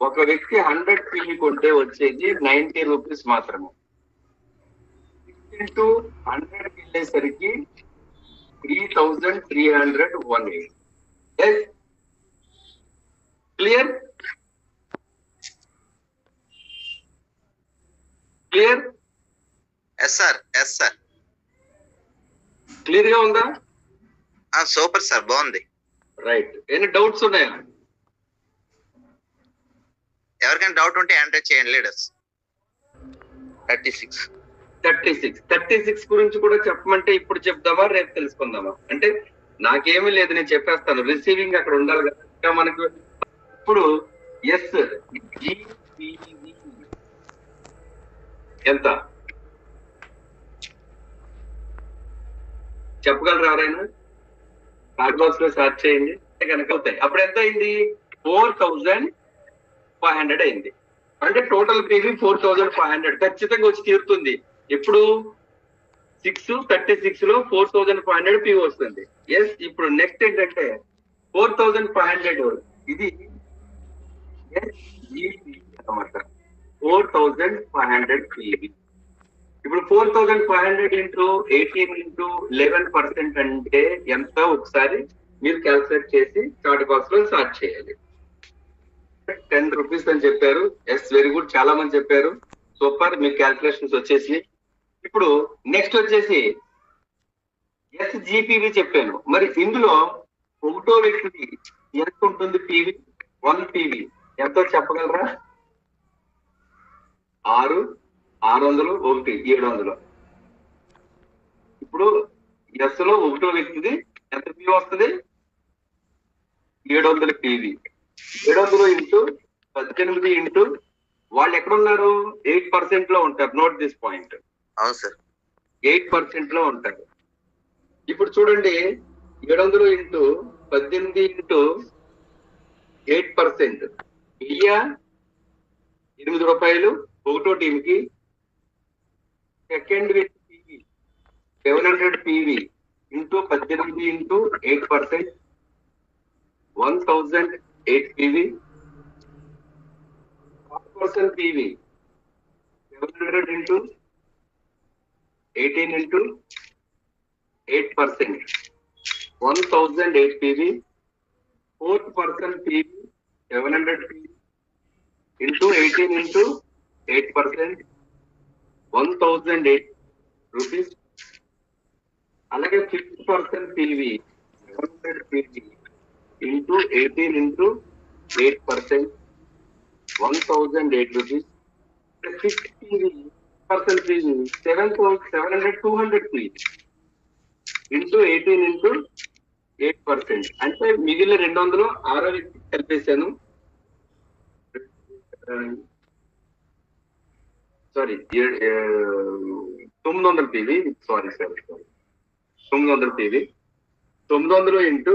ఒక వ్యక్తి 100 పీవీ కొంటే వచ్చేది 90 రూపీస్ మాత్రమే. 6 × 100 వెళ్ళేసరికి 3318. Clear clear? Yes sir, yes sir. Clear గా ఉందా? సూపర్ సార్, బాగుంది. రైట్. ఎన్ని డౌట్స్ ఉన్నాయా? ఎవరికైనా డౌట్ ఉంటే ఎంటర్ చేయండి లీడర్స్. 36 గురించి కూడా చెప్పమంటే ఇప్పుడు చెప్దామా, రేపు తెలుసుకుందామా? అంటే నాకేమీ లేదు, నేను చెప్పేస్తాను. రిసీవింగ్ అక్కడ ఉండాలి కదా మనకు. ఇప్పుడు ఎస్ ఎంత చెప్పగలరా ఎవరైనా? కార్డ్ బాక్స్ లో సెర్చ్ చేయండి కనుక అవుతాయి. అప్పుడు ఎంత అయింది? 4500 అయింది. అంటే టోటల్ పీవీ 4500 ఖచ్చితంగా వచ్చి తీరుతుంది. ఎప్పుడు 636 లో 4500 పీవీ వస్తుంది. ఎస్. ఇప్పుడు నెక్స్ట్ ఏంటంటే 4500 ఇది అన్నమాట. 4500 పీవీ. ఇప్పుడు 4500 ఇంటూ 18 ఇంటూ 11% అంటే ఎంత? ఒకసారి మీరు క్యాల్కులేట్ చేసి చార్ట్ బాక్స్ లో సార్ట్ చేయాలి. 10 రూపీస్ అని చెప్పారు. Yes, very good. చాలా మంది చెప్పారు. సూపర్, మీ క్యాల్కులేషన్స్ వచ్చేసి. ఇప్పుడు నెక్స్ట్ వచ్చేసి ఎస్జిపివి చెప్పాను. మరి ఇందులో ఒకటో వ్యక్తికి ఎంత ఉంటుంది పీవీ? 1 పీవీ ఎంతో చెప్పగలరా? 600, 1 700. ఇప్పుడు ఎస్ లో ఒకటో వ్యక్తిది ఎంత పీవీ వస్తుంది? 700 పీవీ. 700 ఇంటూ 18 ఇంటూ వాళ్ళు ఎక్కడున్నారు? 8% లో ఉంటారు. Note this point. అవును సార్, 8% లో ఉంటారు. ఇప్పుడు చూడండి, 700 ఇంటూ 18 ఇంటూ 8%, 8 రూపాయలు ఒకటో టీంకి. Second with PV 700 PV into 18 into 8%, 1008 PV. Person PV 700 into 18 into 8%, 1008 PV. Fourth person PV 700 PV into 18 into 8%, 1008 rupees. అలాగే fifth person PV 700 PV into 18 into 8%, 1008 rupees. Fifth PV person PV 200 PV into 18 into 8%. అంటే మిగిలిన 200 ఆరో వ్యక్తి కలిపేశాను. Sorry, 900 PV. Sorry 900 PV. 900 into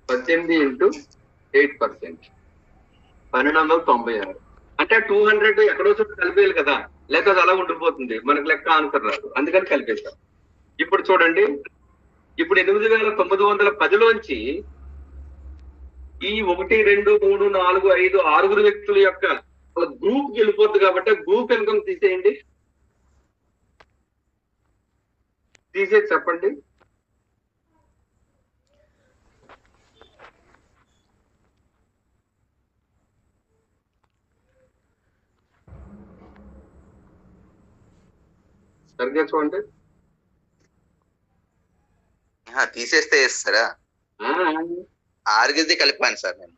18 into 8%, 1296. అంటే 200 ఎక్కడో చోట కలిపేయాలి కదా, లేకపోతే అది అలా ఉండిపోతుంది, మనకు లెక్క ఆన్సర్ రాదు. అందుకని కలిపేశాం. ఇప్పుడు చూడండి, ఇప్పుడు 8910లోంచి ఈ 1 2 3 4 5 6 వ్యక్తుల యొక్క గ్రూప్ వెళ్ళిపోద్ది కాబట్టి గ్రూప్ ఇన్కమ్ తీసేయండి. తీసేసి చెప్పండి. సరిగ్గా చూడండి. తీసేస్తే వేస్తారా? 6 కలిపాను సార్ నేను.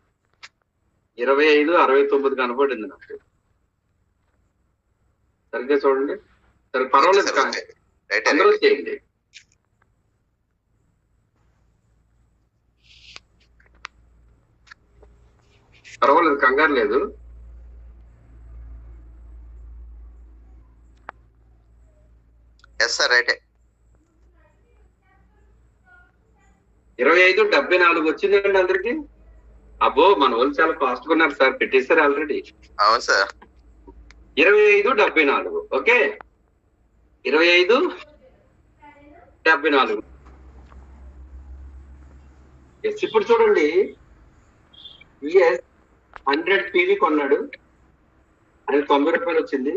2569 కనపడింది నాకు. సరిగ్గా చూడండి. సరే, పర్వాలేదు, అందరూ చేయండి. పర్వాలేదు, కంగారు లేదు. ఎస్ సార్, రైటే. 2574 వచ్చిందండి అందరికి. అబ్బో, మన వాళ్ళు చాలా ఫాస్ట్ గా ఉన్నారు సార్, పెట్టేశారు ఆల్రెడీ. అవును సార్. 2574. ఓకే, 2574. ఎస్. ఇప్పుడు చూడండి, 100 పీవీ కొన్నాడు, అది 90 రూపాయలు వచ్చింది.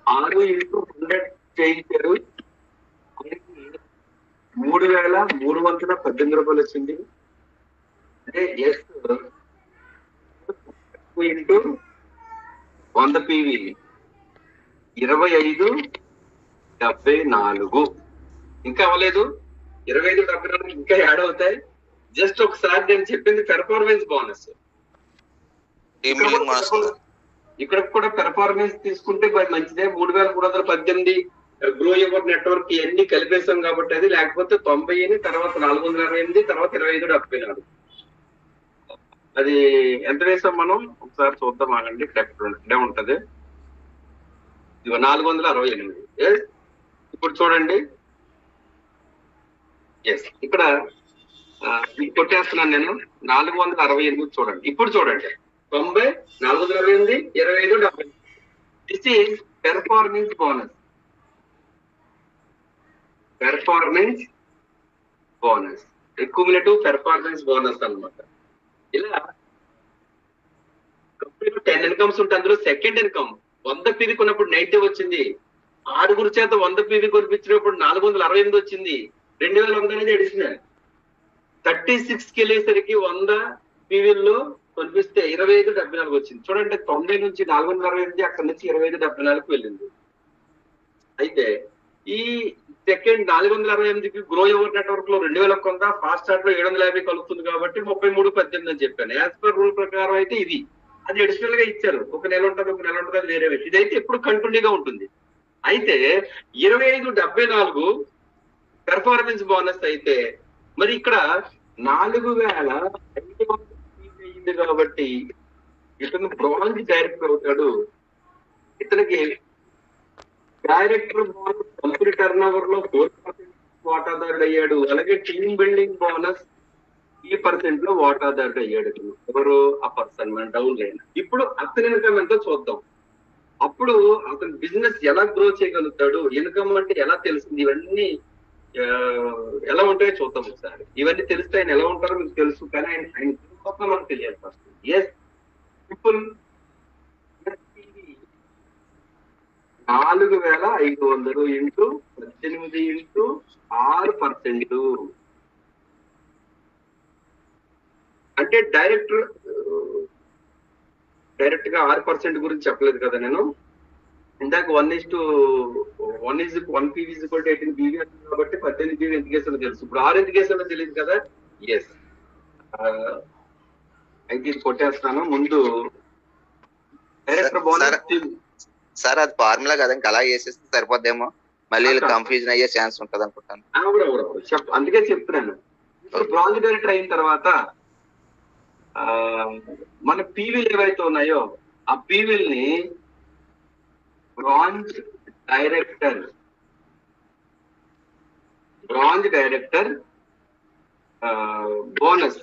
6 ఇంటూ 100 చేయించారు, 3318 రూపాయలు వచ్చింది. అంటే ఎస్ ఇంటూ 100 పీవీ 2574. ఇంకా అవ్వలేదు, 2574 ఇంకా యాడ్ అవుతాయి. జస్ట్ ఒకసారి నేను చెప్పింది పెర్ఫార్మెన్స్ బోనస్. ఇక్కడ కూడా పెర్ఫార్మెన్స్ తీసుకుంటే మంచిదే. 3318 గ్రో యువర్ నెట్వర్క్ ఇవన్నీ కలిపేశాం కాబట్టి అది, లేకపోతే 90 తర్వాత 468 తర్వాత 2574 అది ఎంత వేసాం మనం ఒకసారి చూద్దాం ఆగండి. కరెక్ట్ ఉంటది. ఇదిగో 468. ఇప్పుడు చూడండి, ఎస్ ఇక్కడ కొట్టేస్తున్నాను నేను 468. చూడండి, ఇప్పుడు చూడండి 90, 468, 25, 70. This is performance bonus. Performance bonus, accumulative performance bonus అన్నమాట. ఇలా 10 ఇన్కమ్స్ ఉంటే అందులో సెకండ్ ఇన్కమ్ 100 పీవీ కొన్నప్పుడు 90 వచ్చింది, 6 చేత 100 పీవీ కొనిపించినప్పుడు 468 వచ్చింది, 2100 అనేది అడిషనల్. 36కి వెళ్ళేసరికి 100 పీవీల్లో కొనిపిస్తే 2574 వచ్చింది. చూడండి, 90 నుంచి 468, అక్కడి నుంచి 2574కి వెళ్ళింది. అయితే ఈ సెకండ్ 468కి గ్రో యువర్ నెట్వర్క్ లో 2000 కొంత, ఫాస్ట్ స్టార్ట్ లో 750 కలుపుతుంది కాబట్టి 3318 అని చెప్పాను. యాజ్ పర్ రూల్ ప్రకారం అయితే ఇది, అది అడిషనల్ గా ఇచ్చారు. ఒక నెల ఉంటుంది, ఒక నెల ఉంటుంది, అది వేరే విషయం. ఇదైతే ఎప్పుడు కంటిన్యూగా ఉంటుంది. అయితే 2574 పెర్ఫార్మెన్స్ బోనస్ అయితే మరి ఇక్కడ 4500 అయింది కాబట్టి ఇతను బ్రాంజ్ డైరెక్టర్ అవుతాడు. ఇతనికి director bonus company turn over లో 4% వాటాదారుడు అయ్యాడు. అలాగే టీమ్ బిల్డింగ్ బోనస్ 3% లో వాటాదారుడు అయ్యాడు. ఎవరు ఆ పర్సన్, మన డౌన్ లైన్. ఇప్పుడు అతని ఇన్కమ్ ఎంతో చూద్దాం. అప్పుడు అతను బిజినెస్ ఎలా గ్రో చేయగలుగుతాడు, ఇన్కమ్ అంటే ఎలా తెలిసింది, ఇవన్నీ ఎలా ఉంటాయో చూద్దాం ఒకసారి. ఇవన్నీ తెలిస్తే ఆయన ఎలా ఉంటారో మీకు తెలుసు, కానీ ఆయన మనకు తెలియాలి first. Yes people 4500 into 18 into 6%. అంటే డైరెక్ట్ గా 6% గురించి చెప్పలేదు కదా నేను ఇందాక. 1 పీవీ 18 పీవీ కాబట్టి 18 పీవీ ఎంత కేసులో తెలుసు. ఇప్పుడు 6 ఎంత కేసులో తెలియదు కదా. ఎస్, అయితే ఇది కొట్టేస్తాను. ముందు డైరెక్టర్ బోనస్ సార్ అది ఫార్ములా కదా, ఇంకా అలా చేసేస్తే సరిపోద్దేమో, మళ్ళీ కన్ఫ్యూజన్ అయ్యే ఛాన్స్ ఉంటది అనుకుంటాను. అందుకే చెప్తున్నాను. ఇప్పుడు బ్రాంజ్ డైరెక్టర్ అయిన తర్వాత మన పీవీలు ఏవైతే ఉన్నాయో ఆ పీవీల్ని బ్రాంజ్ డైరెక్టర్ బోనస్